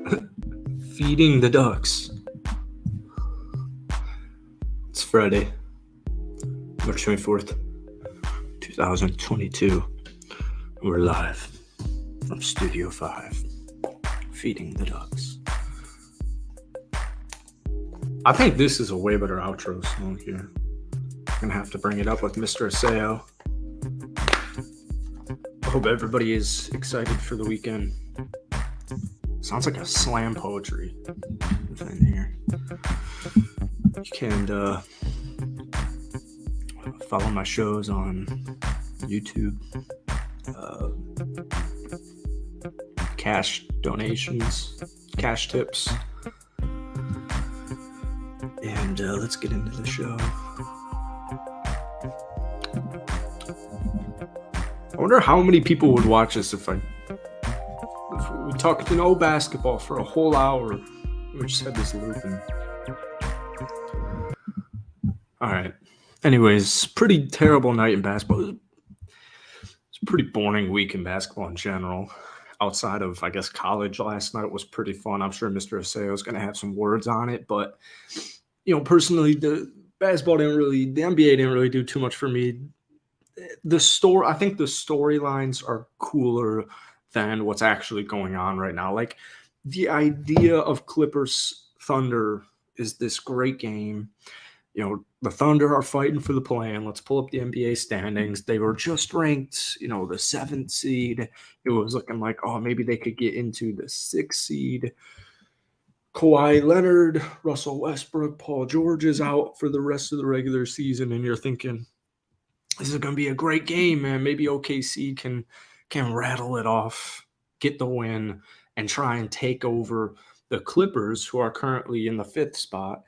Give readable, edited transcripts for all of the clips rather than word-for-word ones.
Feeding the ducks. It's Friday, March 24th, 2022. We're live from Studio 5, feeding the ducks. I think this is a way better outro song here. I'm gonna have to bring it up with Mr. Asseo. I hope everybody is excited for the weekend. Sounds like a slam poetry thing here. You can follow my shows on YouTube. Cash donations, cash tips. And let's get into the show. I wonder how many people would watch this if we talked basketball for a whole hour. We just had this looping. All right. Anyways, pretty terrible night in basketball. It's a pretty boring week in basketball in general. Outside of, I guess, college last night was pretty fun. I'm sure Mr. Asseo is going to have some words on it. But, personally, the NBA didn't really do too much for me. I think the storylines are cooler than what's actually going on right now. Like, the idea of Clippers Thunder is this great game. The Thunder are fighting for the play-in. Let's pull up the NBA standings. They were just ranked, the 7th seed. It was looking like, maybe they could get into the 6th seed. Kawhi Leonard, Russell Westbrook, Paul George is out for the rest of the regular season, and you're thinking, this is going to be a great game, man. Maybe OKC can rattle it off, get the win, and try and take over the Clippers, who are currently in the 5th spot.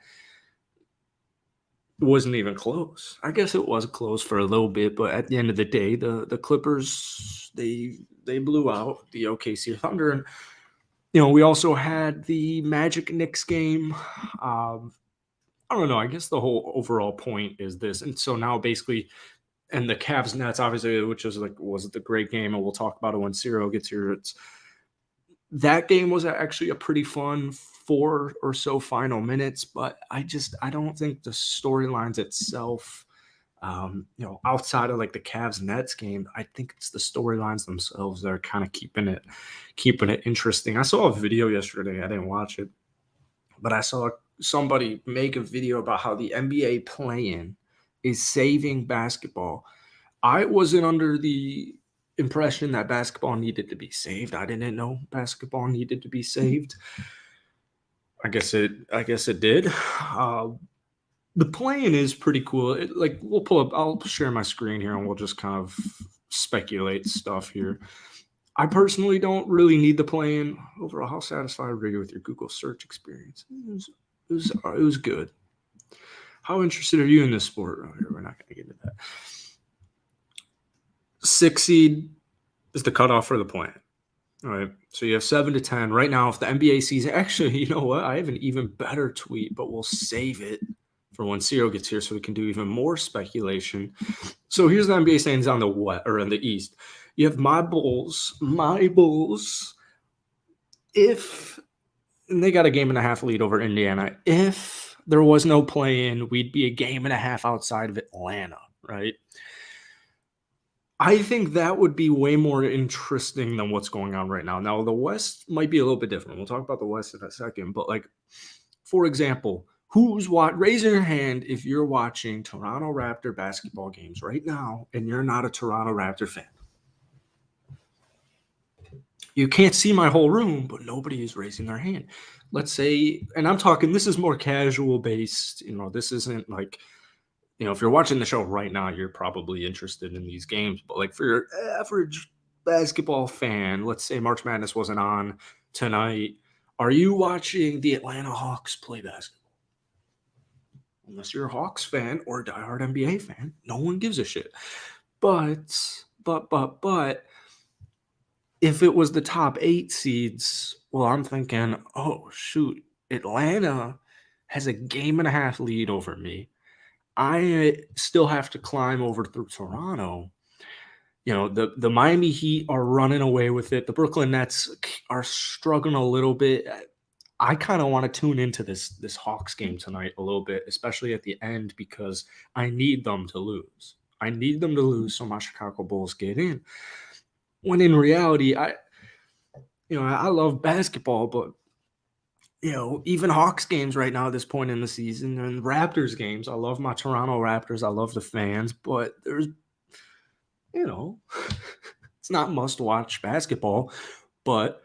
It wasn't even close. I guess it was close for a little bit, but at the end of the day, the Clippers, they blew out the OKC Thunder. And, we also had the Magic Knicks game. I don't know. I guess the whole overall point is this. And so now basically, and the Cavs Nets, obviously, which was the great game, and we'll talk about it when Cyro gets here. That game was actually a pretty fun 4 or so final minutes, but I don't think the storylines itself, outside of like the Cavs Nets game, I think it's the storylines themselves that are kind of keeping it interesting. I saw a video yesterday. I didn't watch it, but I saw somebody make a video about how the NBA play-in is saving basketball. I wasn't under the impression that basketball needed to be saved. I didn't know basketball needed to be saved. I guess it did. The play-in is pretty cool. We'll pull up. I'll share my screen here, and we'll just kind of speculate stuff here. I personally don't really need the play-in. Overall, how satisfied were you with your Google search experience? It was good. How interested are you in this sport? Oh, here, we're not going to get into that. 6 seed is the cutoff for the play-in. All right, so you have 7 to 10 right now. If the NBA season, actually, you know what? I have an even better tweet, but we'll save it for when Cyro gets here, so we can do even more speculation. So here's the NBA standings on the west or in the East. You have my Bulls. And they got a 1.5 lead over Indiana. If there was no play-in, we'd be a 1.5 outside of Atlanta, right? I think that would be way more interesting than what's going on right now. Now, the West might be a little bit different. We'll talk about the West in a second. But, for example, raise your hand if you're watching Toronto Raptor basketball games right now and you're not a Toronto Raptor fan. You can't see my whole room, but nobody is raising their hand. Let's say, and I'm talking, this is more casual based. This isn't like, if you're watching the show right now, you're probably interested in these games. But for your average basketball fan, let's say March Madness wasn't on tonight. Are you watching the Atlanta Hawks play basketball? Unless you're a Hawks fan or a diehard NBA fan, no one gives a shit. But if it was the top 8 seeds, well, I'm thinking, oh, shoot, Atlanta has a 1.5 lead over me. I still have to climb over through Toronto. The Miami Heat are running away with it. The Brooklyn Nets are struggling a little bit. I kind of want to tune into this Hawks game tonight a little bit, especially at the end, because I need them to lose. I need them to lose so my Chicago Bulls get in. When in reality, I love basketball, but even Hawks games right now at this point in the season and Raptors games, I love my Toronto Raptors. I love the fans, but there's, it's not must watch basketball. But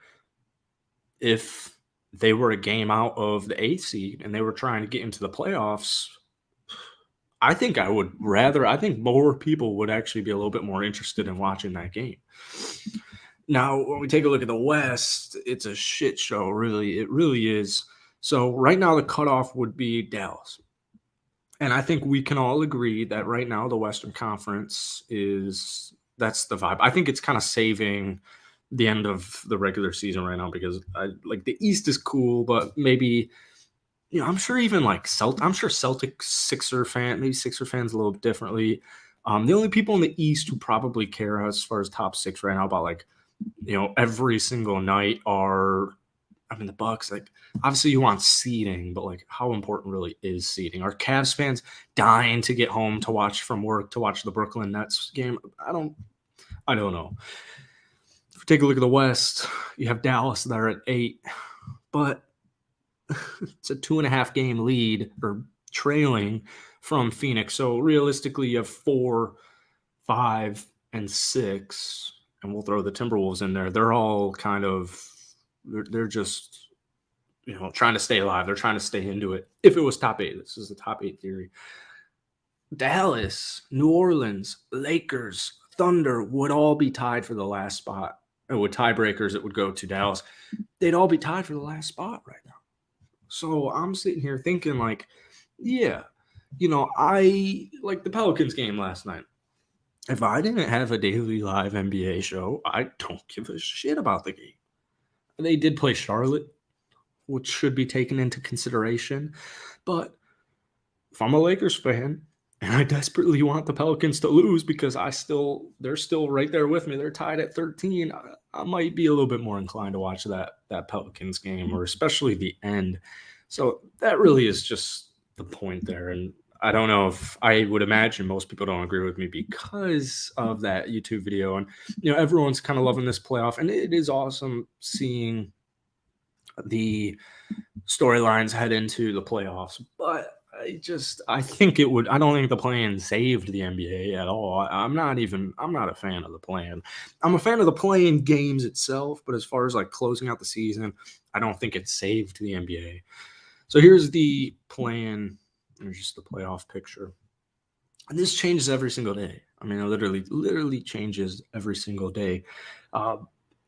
if they were a game out of the 8th seed and they were trying to get into the playoffs, I think more people would actually be a little bit more interested in watching that game. Now, when we take a look at the West, it's a shit show, really. It really is. So right now the cutoff would be Dallas. And I think we can all agree that right now the Western Conference that's the vibe. I think it's kind of saving the end of the regular season right now because the East is cool, but maybe I'm sure even Celtic Sixer fans a little differently. The only people in the East who probably care as far as top 6 right now about every single night are, the Bucks. Obviously you want seeding, but how important really is seeding? Are Cavs fans dying to get home to watch from work to watch the Brooklyn Nets game? I don't know. If you take a look at the West, you have Dallas there at 8, but it's a 2.5 game lead or trailing from Phoenix. So realistically, you have 4, 5, and 6, and we'll throw the Timberwolves in there. They're all they're just trying to stay alive. They're trying to stay into it. If it was top 8, this is the top 8 theory. Dallas, New Orleans, Lakers, Thunder would all be tied for the last spot. And with tiebreakers, it would go to Dallas. They'd all be tied for the last spot right now. So I'm sitting here thinking I like the Pelicans game last night. If I didn't have a daily live NBA show, I don't give a shit about the game. They did play Charlotte, which should be taken into consideration. But if I'm a Lakers fan and I desperately want the Pelicans to lose because they're still right there with me, they're tied at 13, I might be a little bit more inclined to watch that Pelicans game, or especially the end. So that really is just the point there. And I don't know if I would imagine most people don't agree with me because of that YouTube video. And, everyone's kind of loving this playoff. And it is awesome seeing the storylines head into the playoffs. But I think I don't think the plan saved the NBA at all. I'm not a fan of the plan. I'm a fan of the play-in games itself, but as far as closing out the season, I don't think it saved the NBA. So here's the plan. There's just the playoff picture. And this changes every single day. It literally changes every single day.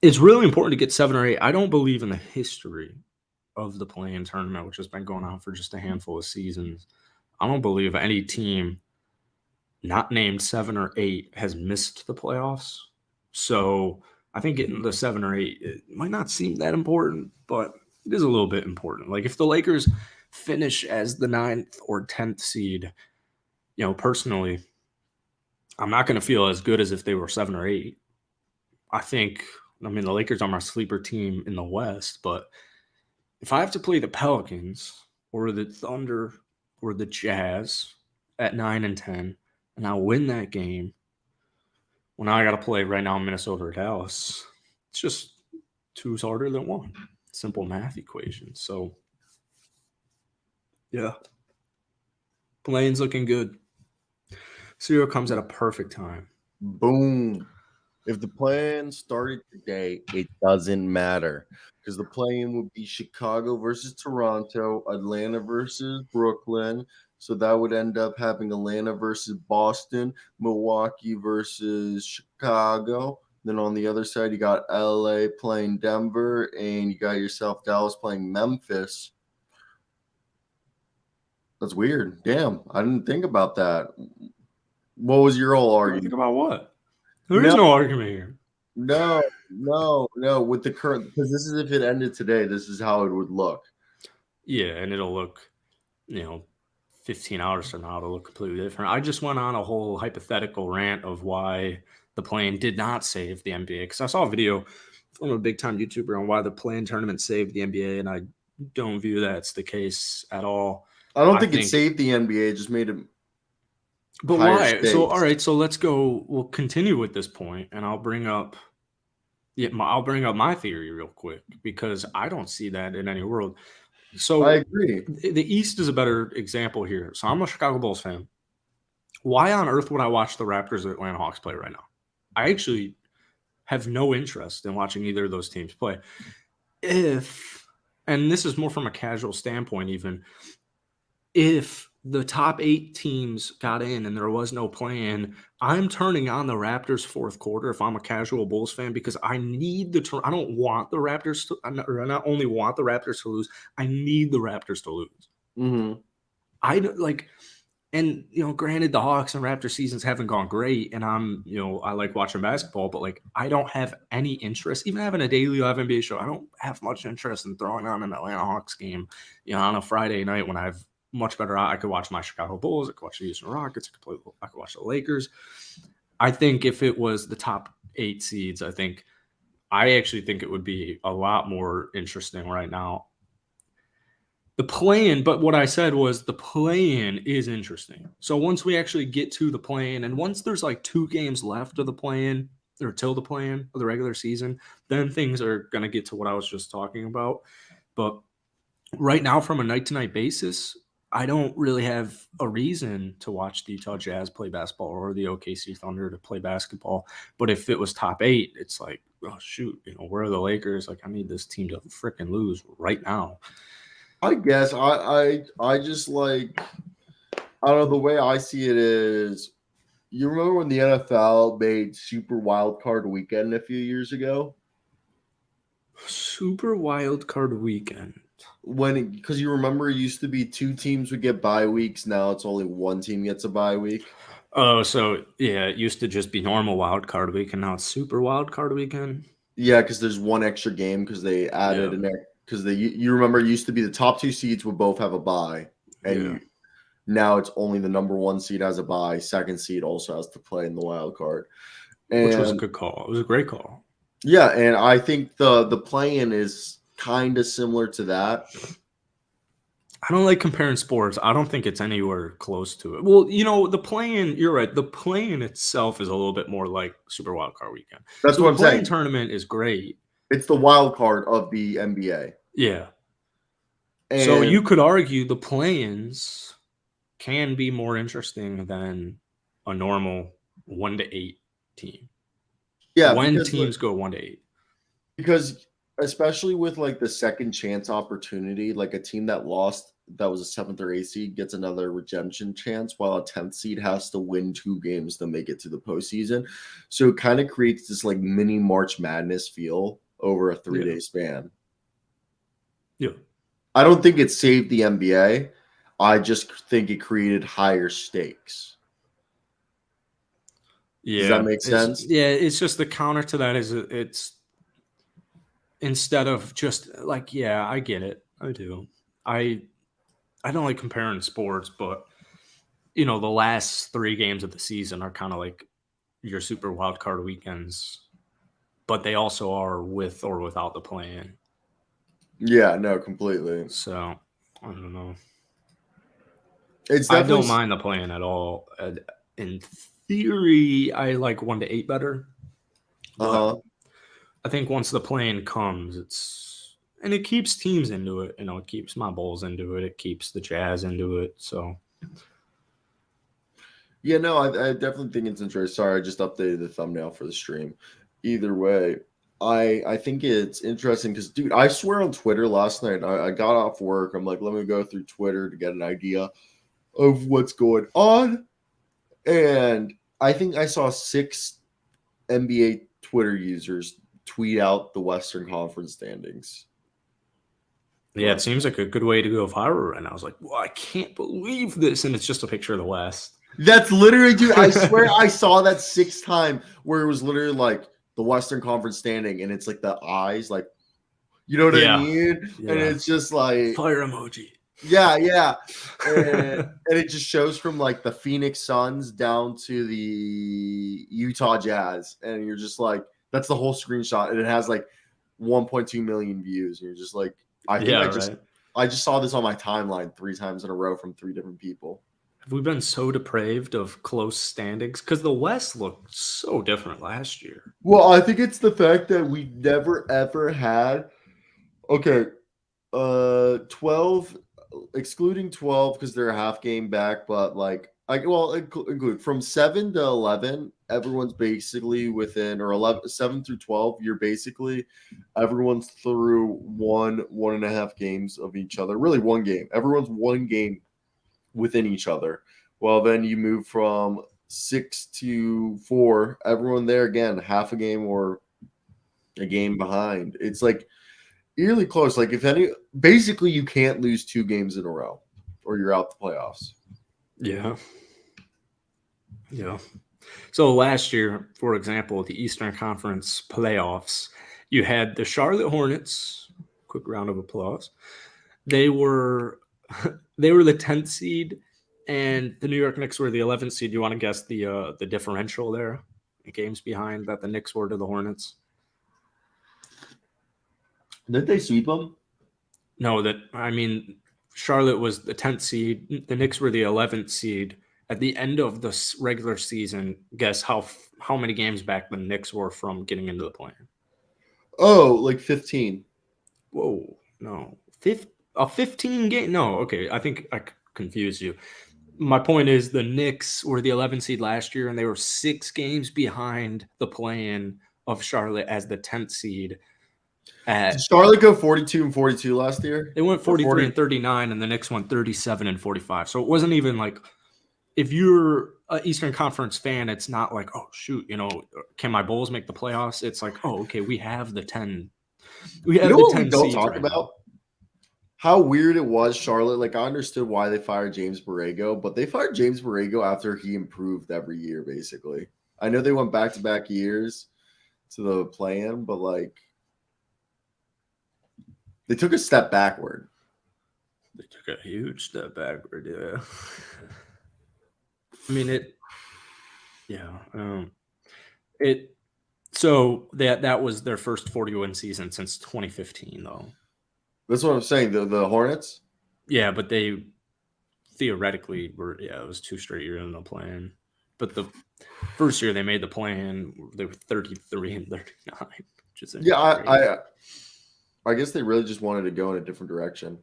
It's really important to get 7 or 8. I don't believe in the history of the play-in tournament, which has been going on for just a handful of seasons. I don't believe any team not named 7 or 8 has missed the playoffs. So I think getting the 7 or 8, it might not seem that important, but it is a little bit important. If the Lakers finish as the 9th or 10th seed, personally, I'm not going to feel as good as if they were 7 or 8. The Lakers are my sleeper team in the West, but if I have to play the Pelicans or the Thunder or the Jazz at 9 and 10, and I win that game, well, now I got to play right now Minnesota or Dallas. It's just 2's harder than 1. Simple math equation. So, yeah. Play-in's looking good. Cyro comes at a perfect time. Boom. If the play-in started today, it doesn't matter because the play-in would be Chicago versus Toronto, Atlanta versus Brooklyn. So that would end up having Atlanta versus Boston, Milwaukee versus Chicago. Then on the other side, you got LA playing Denver, and you got yourself Dallas playing Memphis. That's weird. Damn, I didn't think about that. What was your whole argument? Think about what? There is no argument here. No. With the current, because this is if it ended today, this is how it would look. Yeah, and it'll look, 15 hours from now, it'll look completely different. I just went on a whole hypothetical rant of why the play-in did not save the NBA, because I saw a video from a big-time YouTuber on why the play-in tournament saved the NBA, and I don't view that's the case at all. I don't I think it think, saved the NBA. It just made it but higher why? So, all stakes. right, so let's go. We'll continue with this point, and I'll bring up my theory real quick, because I don't see that in any world. I So agree. the East is a better example here. So I'm a Chicago Bulls fan. Why on earth would I watch the Raptors or Atlanta Hawks play right now? I actually have no interest in watching either of those teams play. And this is more from a casual standpoint, even if the top 8 teams got in and there was no play-in, I'm turning on the Raptors fourth quarter if I'm a casual Bulls fan, because I need I don't want the Raptors to, or I not only want the Raptors to lose, I need the Raptors to lose. Mm-hmm. I like, and granted, the Hawks and Raptors seasons haven't gone great, and I like watching basketball, but like, I don't have any interest, even having a daily live NBA show. I don't have much interest in throwing on an Atlanta Hawks game, on a Friday night when I have much better. I could watch my Chicago Bulls, I could watch the Houston Rockets, I could watch the Lakers. I think if it was the top 8 seeds, I actually think it would be a lot more interesting right now. The play-in, but what I said was the play-in is interesting. So once we actually get to the play-in, and once there's like 2 games left of the play-in, or till the play-in of the regular season, then things are going to get to what I was just talking about. But right now, from a night-to-night basis, I don't really have a reason to watch the Utah Jazz play basketball or the OKC Thunder to play basketball. But if it was top 8, it's like, oh, shoot, where are the Lakers? Like, I need this team to freaking lose right now. I guess I just like, I don't know, the way I see it is, you remember when the NFL made Super Wild Card Weekend a few years ago? Super Wild Card Weekend. Because you remember it used to be 2 teams would get bye weeks. Now it's only 1 team gets a bye week. Oh, so yeah, it used to just be normal Wild Card Weekend. Now it's Super Wild Card Weekend. Yeah, because there's 1 extra game because they added an because you remember it used to be the top 2 seeds would both have a bye, and now it's only the number 1 seed has a bye. 2nd seed also has to play in the wild card, which was a good call. It was a great call. Yeah, and I think the play-in is kind of similar to that. I don't like comparing sports. I don't think it's anywhere close to it. Well, the play-in, you're right. The play-in itself is a little bit more like Super Wild Card Weekend. That's what I'm saying. The tournament is great. It's the wild card of the NBA. Yeah. And so you could argue the play-ins can be more interesting than a normal 1 to 8 team. Yeah, when teams go 1 to 8. Because especially with like the second chance opportunity, like a team that lost that was a 7th or 8th seed gets another redemption chance, while a 10th seed has to win 2 games to make it to the postseason. So it kind of creates this like mini March Madness feel over a 3-day span. Yeah. I don't think it saved the NBA. I just think it created higher stakes. Yeah. Does that make sense? It's just the counter to that is it's instead of just like, I get it. I do. I don't like comparing sports, but the last 3 games of the season are kind of like your Super Wild Card weekends, but they also are with or without the play-in. Yeah, no, completely. So I don't know. I don't mind the play-in at all. In theory, I like 1 to 8 better. I think once the play-in comes, it keeps teams into it. It keeps my Bulls into it. It keeps the Jazz into it. So, yeah, no, I definitely think it's interesting. Sorry, I just updated the thumbnail for the stream. Either way, I think it's interesting because, dude, I swear on Twitter last night, I got off work. I'm like, let me go through Twitter to get an idea of what's going on. And I think I saw 6 NBA Twitter users tweet out the Western Conference standings. Yeah, it seems like a good way to go viral right now. I was like, well, I can't believe this. And it's just a picture of the West. That's literally, dude, I swear I saw that 6th time where it was literally like the Western Conference standing and it's like the eyes, like, you know what I mean? Yeah. And it's just like fire emoji. Yeah. And it just shows from like the Phoenix Suns down to the Utah Jazz. And you're just like, that's the whole screenshot. And it has like 1.2 million views. And you're just like, I think Yeah, right. I just saw this on my timeline 3 times in a row from 3 different people. Have we been so depraved of close standings? Because the West looked so different last year. Well, I think it's the fact that we never ever had 12 excluding 12 because they're a half game back, but like include from 7 to 11, everyone's basically within, or 11 7 through 12, you're basically everyone's through 1.5 games of each other. Really one game. Everyone's one game within each other. Well, then you move from 6 to 4, everyone there again, half a game or a game behind. It's like eerily close. Like basically you can't lose 2 games in a row or you're out the playoffs. Yeah. So last year, for example, the Eastern Conference playoffs, you had the Charlotte Hornets. Quick round of applause. They were the 10th seed, and the New York Knicks were the 11th seed. You want to guess the differential there, the games behind that the Knicks were to the Hornets? Didn't they sweep them? No, Charlotte was the 10th seed. The Knicks were the 11th seed. At the end of the regular season, guess how many games back the Knicks were from getting into the play-in? Oh, like 15. Whoa, no. 15 game? No, okay. I think I confused you. My point is the Knicks were the 11th seed last year, and they were 6 games behind the play-in of Charlotte as the 10th seed. Did Charlotte go 42-42 last year? They went 43 and 39, and the Knicks went 37 and 45. So it wasn't even like, if you're an Eastern Conference fan, it's not like, oh, shoot, can my Bulls make the playoffs? It's like, oh, okay, we have the 10. We have the 10 we don't seeds talk right about? now. How weird it was, Charlotte. Like, I understood why they fired James Borrego, but they fired James Borrego after he improved every year, basically. I know they went back-to-back years to the play-in, but, like, they took a step backward. They took a huge step backward, yeah. So that was their first 40-win season since 2015, though. That's what I'm saying. The Hornets? Yeah, but they theoretically were, it was 2 straight years in the plan. But the first year they made the plan, they were 33 and 39, which is I guess they really just wanted to go in a different direction.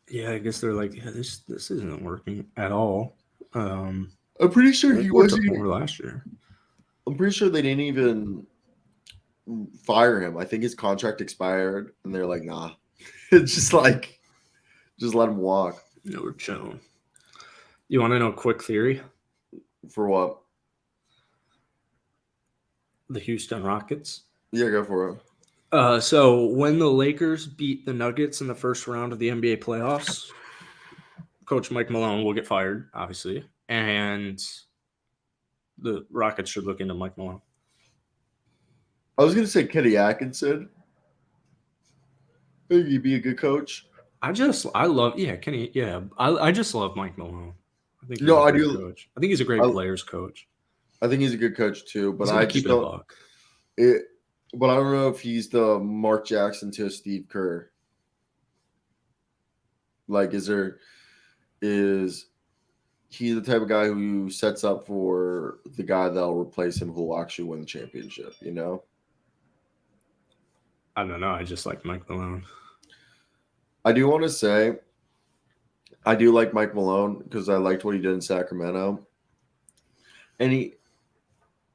Yeah, I guess they're like, this isn't working at all. I'm pretty sure he wasn't over last year. I'm pretty sure they didn't even fire him. I think his contract expired, and they're like, nah. It's just like, just let him walk. No, we're chilling. You want to know a quick theory? For what? The Houston Rockets? Yeah, go for it. So when the Lakers beat the Nuggets in the first round of the NBA playoffs, Coach Mike Malone will get fired, obviously, and the Rockets should look into Mike Malone. I was going to say Kenny Atkinson. I think he'd be a good coach. I just love Mike Malone. I think coach. I think he's a great players coach. I think he's a good coach too, but I just don't. But I don't know if he's the Mark Jackson to Steve Kerr. Like, is he the type of guy who sets up for the guy that'll replace him who will actually win the championship, you know? I don't know. I just like Mike Malone. I do want to say I do like Mike Malone because I liked what he did in Sacramento. And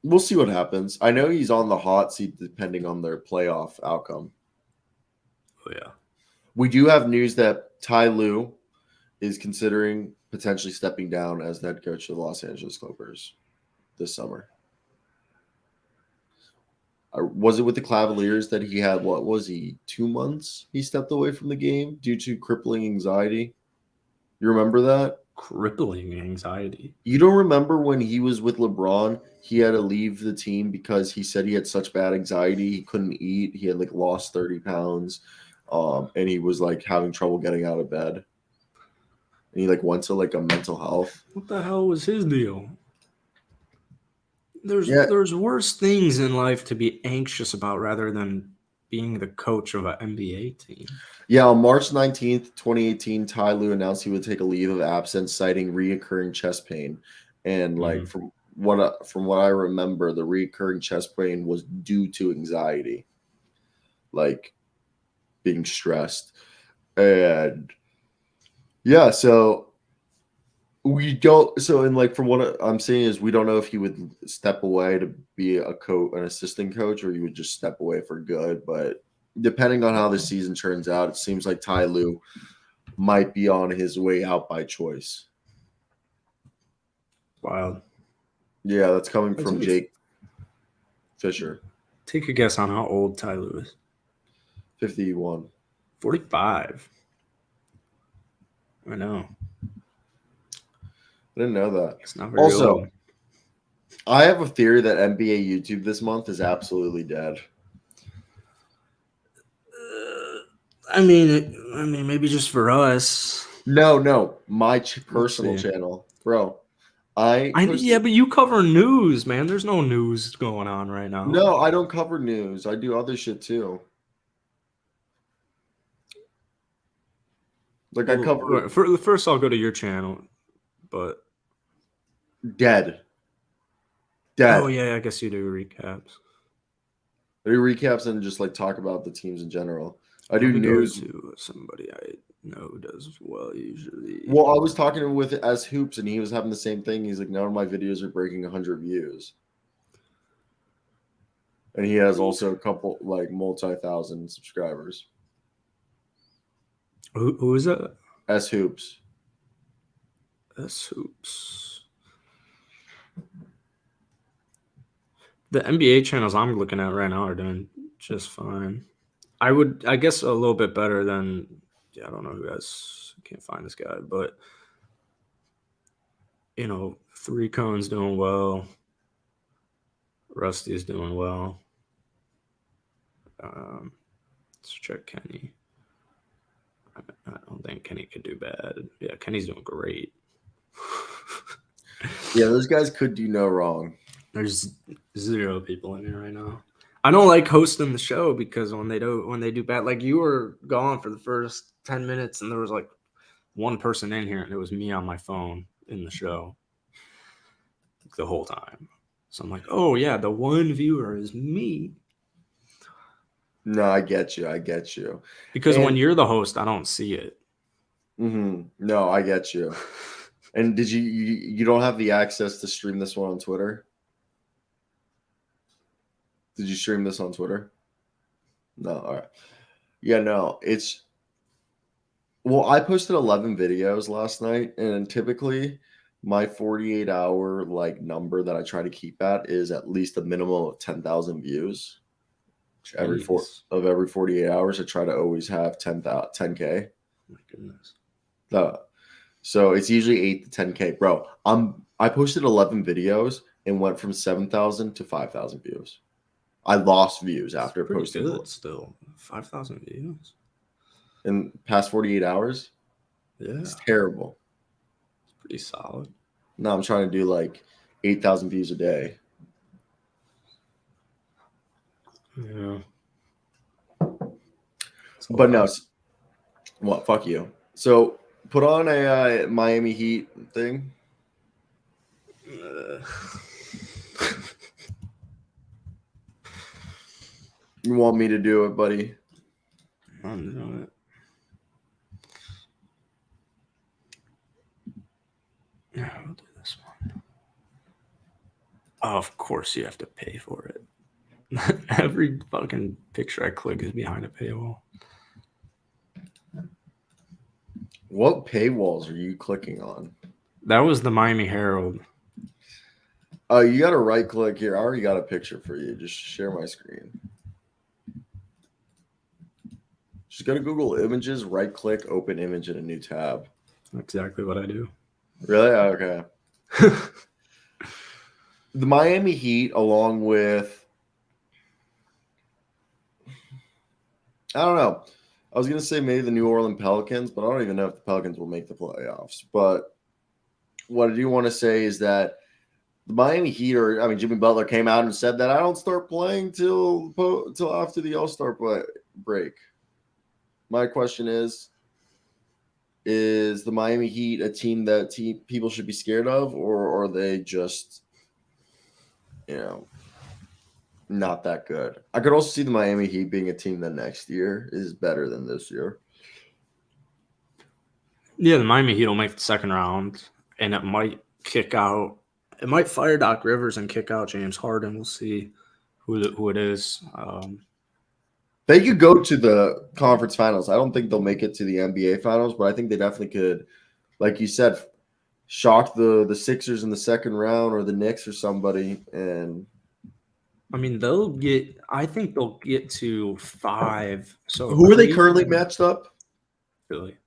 we'll see what happens. I know he's on the hot seat depending on their playoff outcome. Oh, yeah. We do have news that Ty Lue is considering potentially stepping down as the head coach of the Los Angeles Clippers this summer. Was it with the Cavaliers that he had, 2 months he stepped away from the game due to crippling anxiety? You remember that? Crippling anxiety. You don't remember when he was with LeBron, he had to leave the team because he said he had such bad anxiety. He couldn't eat. He had lost 30 pounds. and he was like having trouble getting out of bed. And he like went to like a mental health. What the hell was his deal? Yeah, There's worse things in life to be anxious about rather than being the coach of an NBA team. yeah. On March 19th, 2018, Ty Lue announced he would take a leave of absence, citing reoccurring chest pain. And like from what I remember, the reoccurring chest pain was due to anxiety, like being stressed. And yeah, so we don't. So and like from what I'm saying is, we don't know if he would step away to be an assistant coach, or he would just step away for good. But depending on how the season turns out, it seems like Ty Lue might be on his way out by choice. Wild. Yeah, that's coming from Jake Fisher. Take a guess on how old Ty Lue is. 51. 45. I know. I didn't know that. It's not very Also, old. I have a theory that NBA YouTube this month is absolutely dead. I mean, maybe just for us. No, my personal channel, bro. Yeah, but you cover news, man. There's no news going on right now. No, I don't cover news. I do other shit too. Like I cover. First, I'll go to your channel, but Dead. Oh yeah, I guess you do recaps. I do recaps and just like talk about the teams in general. I do news. Go to somebody I know does well usually. Well, I was talking with S Hoops and he was having the same thing. He's like, none of my videos are breaking 100 views. And he has also a couple like multi-thousand subscribers. Who is that? S Hoops. S Hoops. The NBA channels I'm looking at right now are doing just fine. I guess a little bit better than, I don't know who else. I can't find this guy, but you know, 3 Cone's doing well. Rusty's doing well. Let's check Kenny. I don't think Kenny could do bad. Yeah, Kenny's doing great. Yeah, those guys could do no wrong. There's 0 people in here right now. I don't like hosting the show because when they do bad, like you were gone for the first 10 minutes and there was like 1 person in here and it was me on my phone in the show the whole time. So I'm like, oh yeah, the 1 viewer is me. No, I get you. Because when you're the host, I don't see it. No, I get you. And did you don't have the access to stream this one on Twitter? Did you stream this on Twitter? No, all right. Yeah, no, I posted 11 videos last night, and typically my 48-hour like number that I try to keep at is at least a minimum of 10,000 views. Every 48 hours, I try to always have 10K. Oh my goodness. So it's usually 8 to 10K, bro. I posted 11 videos and went from 7,000 to 5,000 views. I lost views after posting. Good still. 5,000 views in past 48 hours. Yeah, it's terrible. It's pretty solid. No, I'm trying to do like 8,000 views a day. Yeah. But no, what? Fuck you. So put on a Miami Heat thing. You want me to do it, buddy? I'm doing it. Yeah, I'll do this one. Oh, of course you have to pay for it. Every fucking picture I click is behind a paywall. What paywalls are you clicking on? That was the Miami Herald. Oh, you got to right click here. I already got a picture for you. Just share my screen. Just go to Google Images, right click, open image in a new tab. Exactly what I do. Really? Okay. The Miami Heat, along with, I don't know. I was gonna say maybe the New Orleans Pelicans, but I don't even know if the Pelicans will make the playoffs. But what I do want to say is that the Miami Heat, Jimmy Butler came out and said that I don't start playing till after the All-Star break. My question is the Miami Heat a team that people should be scared of, or are they just, not that good? I could also see the Miami Heat being a team that next year is better than this year. Yeah, the Miami Heat will make the second round, and it might kick out. It might fire Doc Rivers and kick out James Harden. We'll see who it is. They could go to the conference finals. I don't think they'll make it to the NBA finals, but I think they definitely could, like you said, shock the Sixers in the second round or the Knicks or somebody. And I think they'll get to 5. So who are they currently matched up? Philly.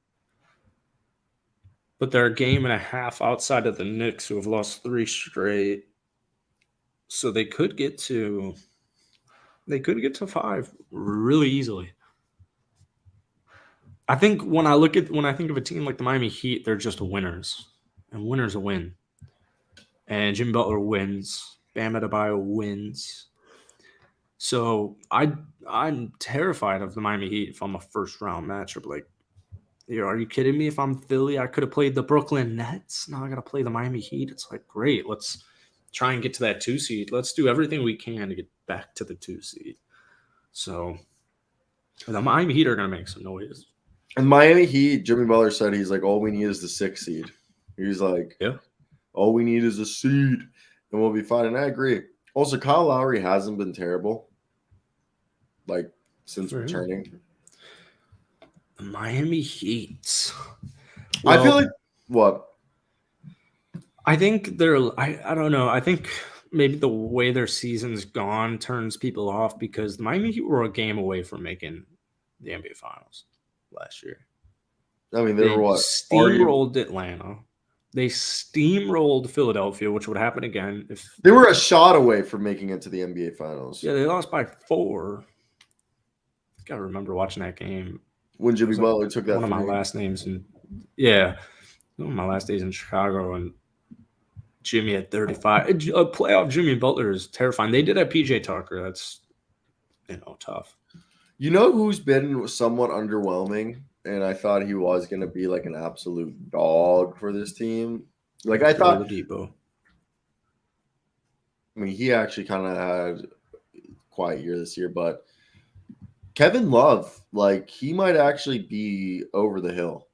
But they're a game and a half outside of the Knicks, who have lost 3 straight. So they could get to 5 really easily. I think when I think of a team like the Miami Heat, they're just winners. And winners win. And Jimmy Butler wins. Bam Adebayo wins. So I'm terrified of the Miami Heat if I'm a first round matchup. Like, are you kidding me? If I'm Philly, I could have played the Brooklyn Nets. Now I got to play the Miami Heat. It's like, great. Let's try and get to that 2 seed. Let's do everything we can to get back to the 2 seed. So the Miami Heat are going to make some noise. And Miami Heat, Jimmy Butler said he's like, all we need is the 6 seed. He's like, yeah, all we need is a seed, and we'll be fine. And I agree. Also, Kyle Lowry hasn't been terrible, like, since returning. The Miami Heat. Well, I feel like what? I think I don't know. I think maybe the way their season's gone turns people off because the Miami Heat were a game away from making the NBA Finals last year. I mean, they were what? Steamrolled Atlanta. They steamrolled Philadelphia, which would happen again if they were a shot away from making it to the NBA Finals. Yeah, they lost by 4. I gotta remember watching that game when Jimmy Butler took that. One of my last names, and one of my last days in Chicago, and Jimmy at 35. A playoff Jimmy Butler is terrifying. They did have PJ Tucker. That's tough. You know who's been somewhat underwhelming? And I thought he was going to be like an absolute dog for this team. Like I thought. Depot. I mean, he actually kind of had a quiet year this year, but Kevin Love, like he might actually be over the hill.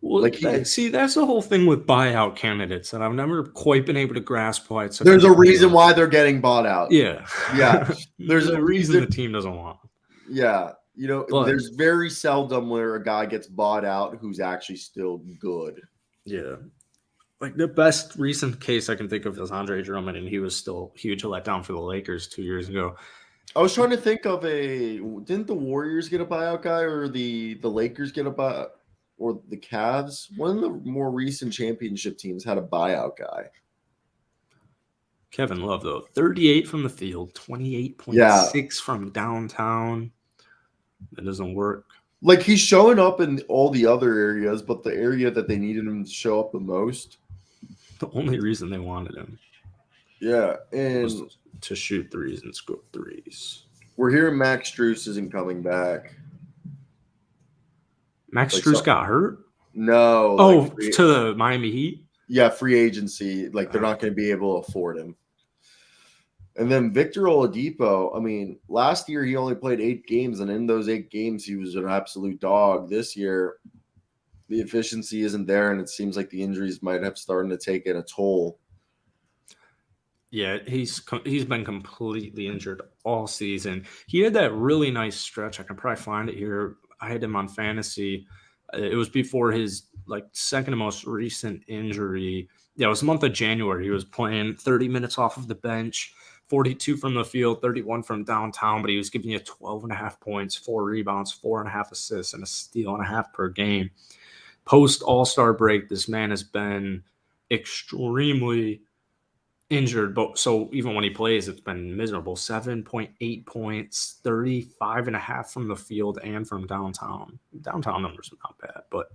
Well, like that's the whole thing with buyout candidates, and I've never quite been able to grasp why it's. There's a reason why they're getting bought out. Yeah. There's a reason the team doesn't want. Yeah. There's very seldom where a guy gets bought out who's actually still good. Yeah. Like the best recent case I can think of is Andre Drummond, and he was still huge letdown for the Lakers 2 years ago. I was trying to think of didn't the Warriors get a buyout guy or the Lakers get a buyout or the Cavs? One of the more recent championship teams had a buyout guy. Kevin Love, though, 38 from the field, 28.6 from downtown. That doesn't work. Like he's showing up in all the other areas, but the area that they needed him to show up the most. The only reason they wanted him. Yeah, and was to shoot threes and score threes. We're hearing Max Strus isn't coming back. Max Strus got hurt? No. Oh, to the Miami Heat? Yeah, free agency. Like they're not going to be able to afford him. And then Victor Oladipo, I mean, last year he only played 8 games, and in those 8 games he was an absolute dog. This year, the efficiency isn't there, and it seems like the injuries might have started to take a toll. Yeah, he's been completely injured all season. He had that really nice stretch. I can probably find it here. I had him on fantasy. It was before his second to most recent injury. Yeah, it was the month of January. He was playing 30 minutes off of the bench. 42 from the field, 31 from downtown, but he was giving you 12.5 points, 4 rebounds, 4.5 assists, and a steal and a half per game. Post All-Star break, this man has been extremely injured, but so even when he plays, it's been miserable. 7.8 points, 35.5 from the field and from downtown. Downtown numbers are not bad, but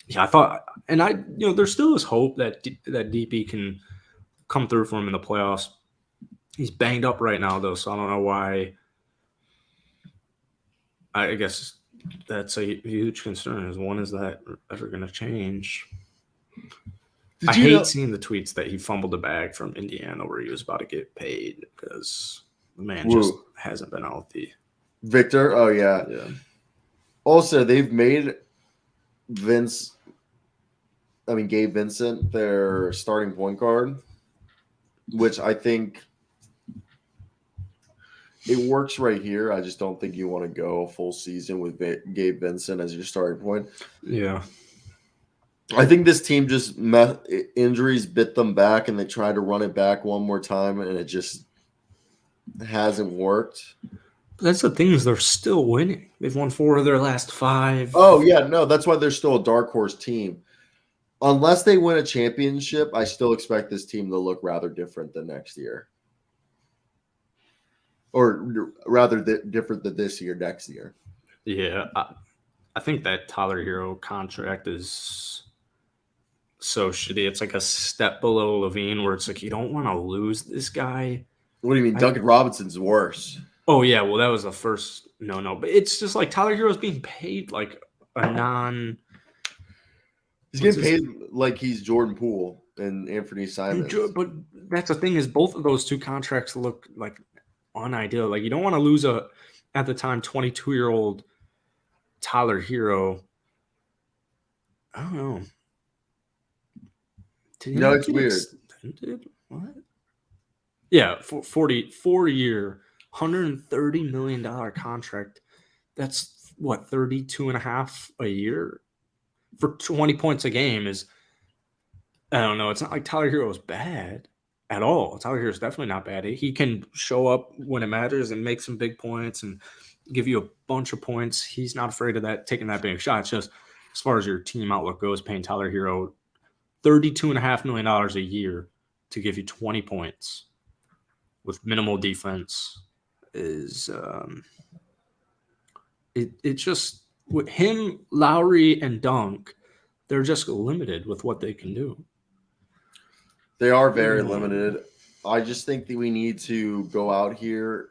yeah, I thought, and there's still this hope that that DP can come through for him in the playoffs. He's banged up right now, though, so I don't know why. I guess that's a huge concern. Is when is that ever going to change? I hate seeing the tweets that he fumbled the bag from Indiana where he was about to get paid because the man just hasn't been healthy. Victor? Oh, yeah. Also, they've made Gabe Vincent their starting point guard, which I think it works right here. I just don't think you want to go a full season with Gabe Vincent as your starting point. Yeah. I think this team just injuries bit them back, and they tried to run it back one more time, and it just hasn't worked. That's the thing is they're still winning. They've won 4 of their last 5. Oh, yeah. No, that's why they're still a dark horse team. Unless they win a championship, I still expect this team to look rather different than next year. Or rather different than this year, next year. Yeah. I think that Tyler Hero contract is so shitty. It's like a step below Levine where it's like you don't want to lose this guy. What do you mean? Duncan Robinson's worse. Oh, yeah. Well, that was the first no. But it's just like Tyler Hero's being paid like a non – he's getting paid like he's Jordan Poole and Anthony Simons. But that's the thing is both of those 2 contracts look like unideal. Like you don't want to lose at the time 22-year-old Tyler Hero. I don't know. No, it's weird. Extended? What? Yeah, 4-year, $130 million contract. That's what, 32.5 a year for 20 points a game is. I don't know. It's not like Tyler Hero is bad at all. Tyler Hero is definitely not bad. He can show up when it matters and make some big points and give you a bunch of points. He's not afraid of that, taking that big shot. It's just as far as your team outlook goes, paying Tyler Hero $32.5 million a year to give you 20 points with minimal defense is it just with him, Lowry, and Dunk, they're just limited with what they can do. They are very limited. I just think that we need to go out here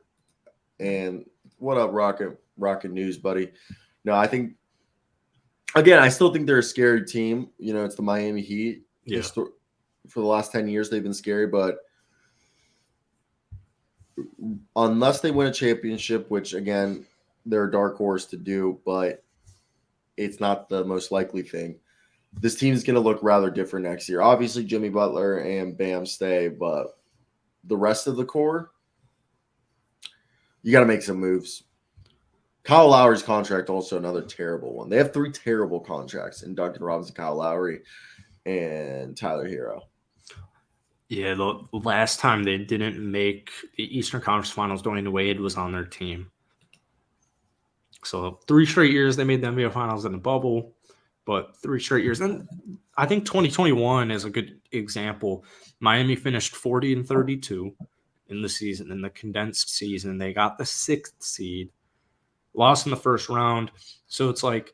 and what up, Rocket News, buddy? No, I think again, I still think they're a scary team. It's the Miami Heat. Yeah. For the last 10 years, they've been scary, but unless they win a championship, which again, they're a dark horse to do, but it's not the most likely thing. This team is going to look rather different next year. Obviously, Jimmy Butler and Bam stay, but the rest of the core, you got to make some moves. Kyle Lowry's contract, also another terrible one. They have 3 terrible contracts in Duncan Robinson, Kyle Lowry, and Tyler Hero. Yeah, the last time they didn't make the Eastern Conference Finals, Dwayne Wade was on their team. So 3 straight years they made the NBA Finals in the bubble. But 3 straight years. And I think 2021 is a good example. Miami finished 40-32 in the season, in the condensed season. They got the 6th seed, lost in the first round. So it's like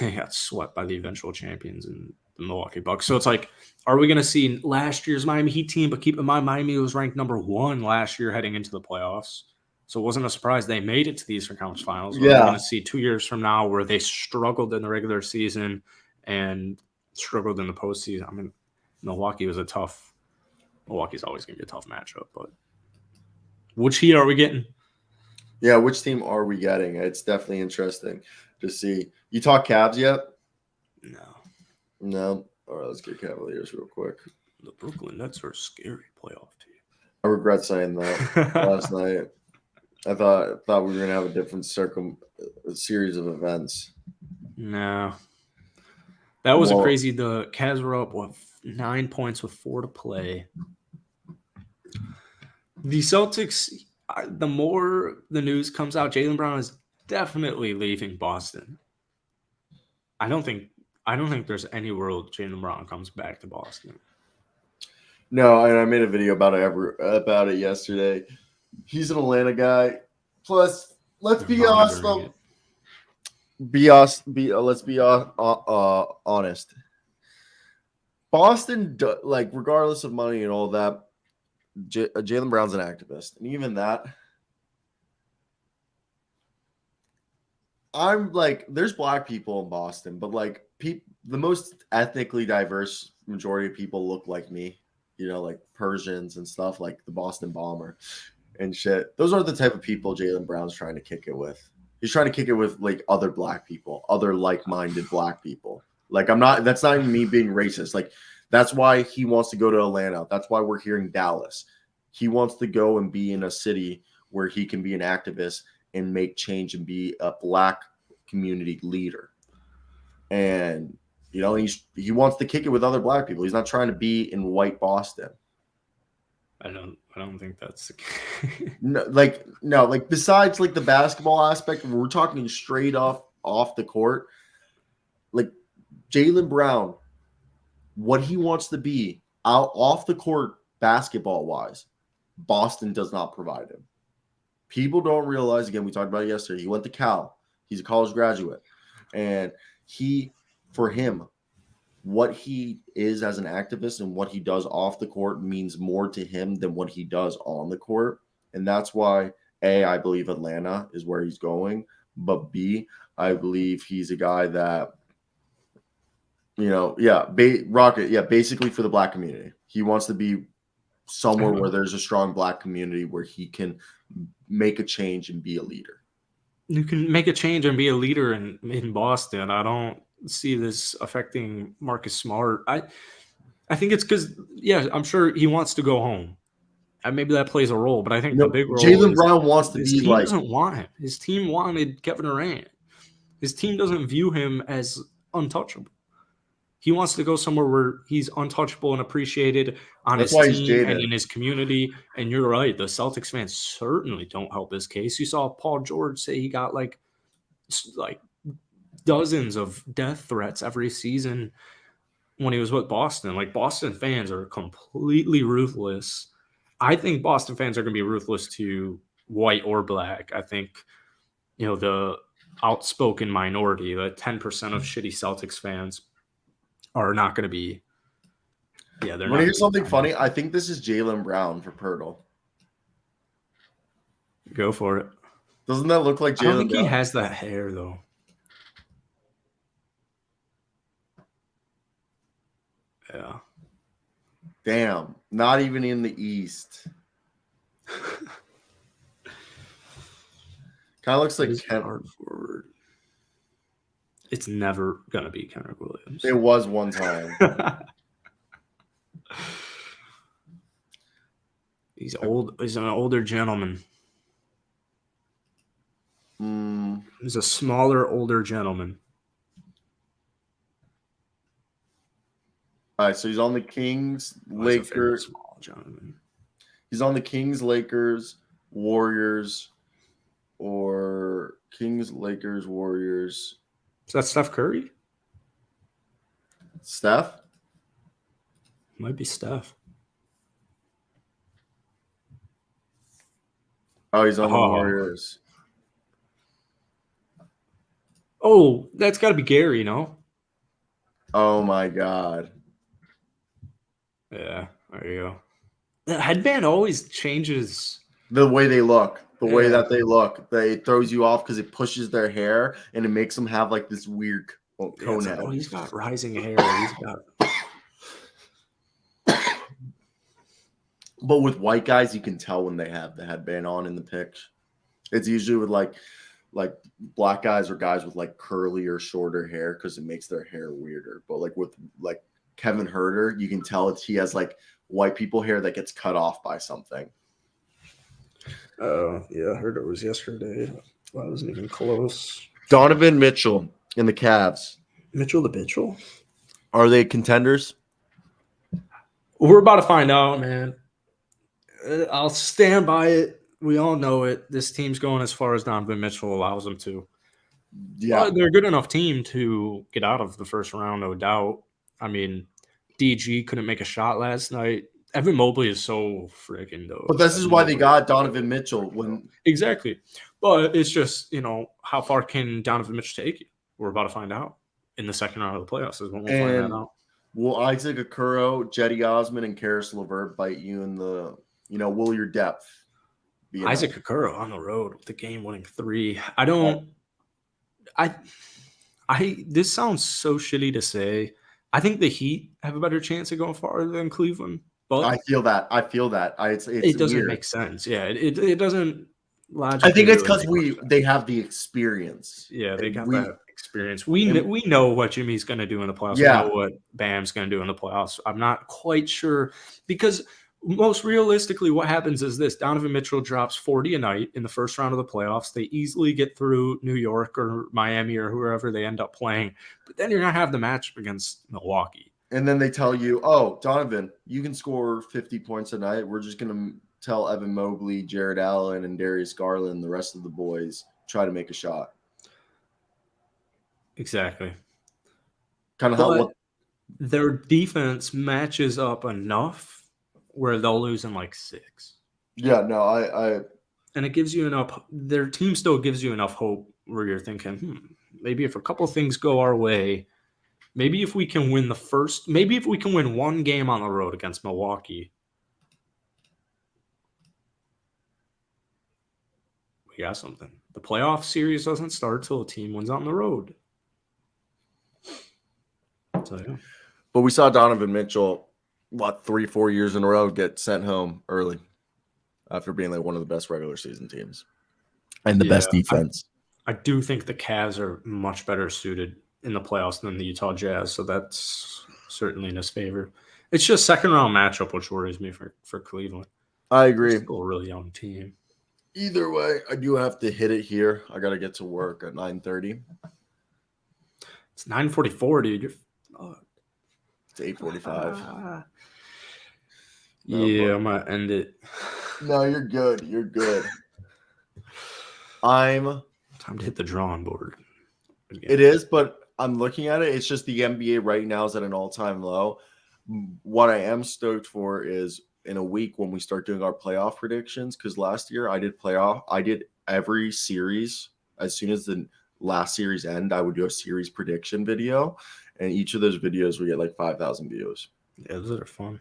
they got swept by the eventual champions in the Milwaukee Bucks. So it's like, are we going to see last year's Miami Heat team? But keep in mind, Miami was ranked number 1 last year heading into the playoffs. So it wasn't a surprise they made it to the Eastern Conference Finals. We're going to see 2 years from now where they struggled in the regular season and struggled in the postseason. I mean, Milwaukee was Milwaukee's always going to be a tough matchup. But which Heat are we getting? Yeah, which team are we getting? It's definitely interesting to see. You talk Cavs yet? No. All right, let's get Cavaliers real quick. The Brooklyn Nets are a scary playoff team. I regret saying that last night. I thought we were gonna have a different series of events. No, that was a crazy. The Cavs were up 9 points with 4 to play. The Celtics. The more the news comes out, Jaylen Brown is definitely leaving Boston. I don't think there's any world Jaylen Brown comes back to Boston. No, and I made a video about it yesterday. He's an Atlanta guy. Plus, let's They're be honest. monitoring it. Let's be honest. Boston, like, regardless of money and all that, Jaylen Brown's an activist, and even that, I'm like, there's black people in Boston, but like, the most ethnically diverse majority of people look like me. You know, like Persians and stuff, like the Boston Bomber and shit. Those are the type of people Jaylen Brown's trying to kick it with. He's trying to kick it with like other black people, other like-minded black people. Like, that's not even me being racist. Like, that's why he wants to go to Atlanta. That's why we're here in Dallas. He wants to go and be in a city where he can be an activist and make change and be a black community leader. And you know, he wants to kick it with other black people. He's not trying to be in white Boston. I don't think that's the case. Like besides like the basketball aspect, we're talking straight off the court. Like Jaylen Brown, what he wants to be out off the court basketball wise, Boston does not provide him. People don't realize, again, we talked about it yesterday. He went to Cal. He's a college graduate. And for him, what he is as an activist and what he does off the court means more to him than what he does on the court. And that's why, A, I believe Atlanta is where he's going. But B, I believe he's a guy that, you know, basically for the black community. He wants to be somewhere where there's a strong black community where he can make a change and be a leader. You can make a change and be a leader in Boston. I don't see this affecting Marcus Smart. I think it's because, yeah, I'm sure he wants to go home. And maybe that plays a role, but I think the big role Jaylen is Brown wants to his be team like, doesn't want him. His team wanted Kevin Durant. His team doesn't view him as untouchable. He wants to go somewhere where he's untouchable and appreciated on his team and in his community. And you're right, the Celtics fans certainly don't help his case. You saw Paul George say he got like dozens of death threats every season when he was with Boston. Like, Boston fans are completely ruthless. I think Boston fans are going to be ruthless to white or black. I think, you know, the outspoken minority, the 10% of shitty Celtics fans, are not going to be. Yeah, they're not. Here's something funny. I think this is Jaylen Brown for Pirtle. Go for it. Doesn't that look like Jaylen Brown? I don't think he has that hair, though. Yeah. Damn. Not even in the East. Kind of looks like hard forward. It's never gonna be Kendrick Williams. It was one time. He's old. He's an older gentleman. He's a smaller, older gentleman. All right, so he's on the Kings, Lakers. Small gentleman. He's on the Kings, Lakers, Warriors, or Kings, Lakers, Warriors. Is that Steph Curry? Steph? Might be Steph. Oh, he's on the Warriors. Oh, that's got to be Gary, no? Oh, my God. Yeah, there you go. The headband always changes. The way they look. The way that they look. It throws you off because it pushes their hair and it makes them have like this weird cone head. Oh, he's got rising hair. But with white guys, you can tell when they have the headband on in the pics. It's usually with like black guys or guys with like curly or shorter hair because it makes their hair weirder. But like with like Kevin Huerter, you can tell he has like white people hair that gets cut off by something. Oh, yeah, I heard it was yesterday. I wasn't even close. Donovan Mitchell in the Cavs. Mitchell the Mitchell? Are they contenders? We're about to find out, man. I'll stand by it. We all know it. This team's going as far as Donovan Mitchell allows them to. Yeah, but they're a good enough team to get out of the first round, no doubt. I mean, DG couldn't make a shot last night. Evan Mobley is so freaking dope. But this is Evan why they Mobley got is so Donovan Mitchell. When exactly. But it's just, how far can Donovan Mitchell take you? We're about to find out in the second round of the playoffs is when we'll find that out. Will Isaac Okoro, Jetty Osman, and Karis LeVert bite you in the, will your depth be enough? Isaac Okoro on the road with the game-winning 3. This sounds so shitty to say. I think the Heat have a better chance of going farther than Cleveland. But I feel that. it doesn't weird. make sense. Yeah, it doesn't logically. I think it's because really make they have the experience. Yeah, they got that experience. We know what Jimmy's going to do in the playoffs. Yeah. We know what Bam's going to do in the playoffs. I'm not quite sure because most realistically, what happens is this: Donovan Mitchell drops 40 a night in the first round of the playoffs. They easily get through New York or Miami or whoever they end up playing. But then you're going to have the matchup against Milwaukee. And then they tell you, oh, Donovan, you can score 50 points a night. We're just going to tell Evan Mobley, Jared Allen, and Darius Garland, the rest of the boys, try to make a shot. Exactly. Kind of how their defense matches up enough where they'll lose in like 6. Yeah, no, and it gives you enough. Their team still gives you enough hope where you're thinking, maybe if a couple things go our way, maybe if we can win one game on the road against Milwaukee, we got something. The playoff series doesn't start till a team wins on the road. So, yeah. But we saw Donovan Mitchell, 3-4 years in a row, get sent home early after being like one of the best regular season teams and the best defense. I do think the Cavs are much better suited in the playoffs than the Utah Jazz, so that's certainly in his favor. It's just second round matchup which worries me for Cleveland. I agree. It's still a really young team. Either way, I do have to hit it here. I got to get to work at 9:30. It's 9:44, dude. It's 8:45. Yeah, I'm gonna end it. No, you're good. You're good. Time to hit the drawing board. It is, but I'm looking at it. It's just the NBA right now is at an all-time low. What I am stoked for is in a week when we start doing our playoff predictions, because last year I did every series. As soon as the last series end, I would do a series prediction video, and each of those videos would get like 5,000 views. Yeah, those are fun.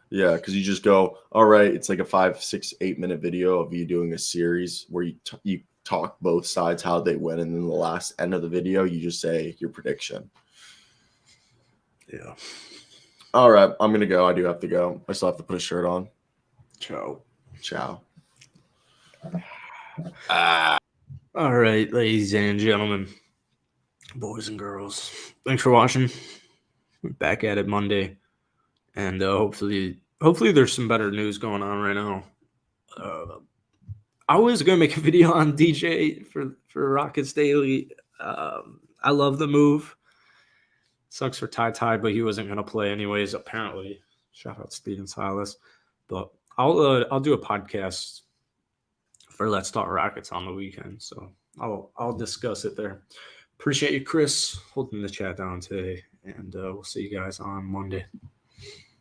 Yeah, because you just go, all right, it's like a 5, 6, 8-minute video of you doing a series where you talk both sides how they win, and then the last end of the video you just say your prediction. Yeah. All right, I'm gonna go. I do have to go. I still have to put a shirt on. Ciao. All right, ladies and gentlemen, boys and girls, thanks for watching. We're back at it Monday, and hopefully there's some better news going on right now. I was gonna make a video on DJ for Rockets Daily. I love the move. Sucks for Ty, but he wasn't gonna play anyways. Apparently, shout out Steven Silas. But I'll do a podcast for Let's Talk Rockets on the weekend, so I'll discuss it there. Appreciate you, Chris, holding the chat down today, and we'll see you guys on Monday.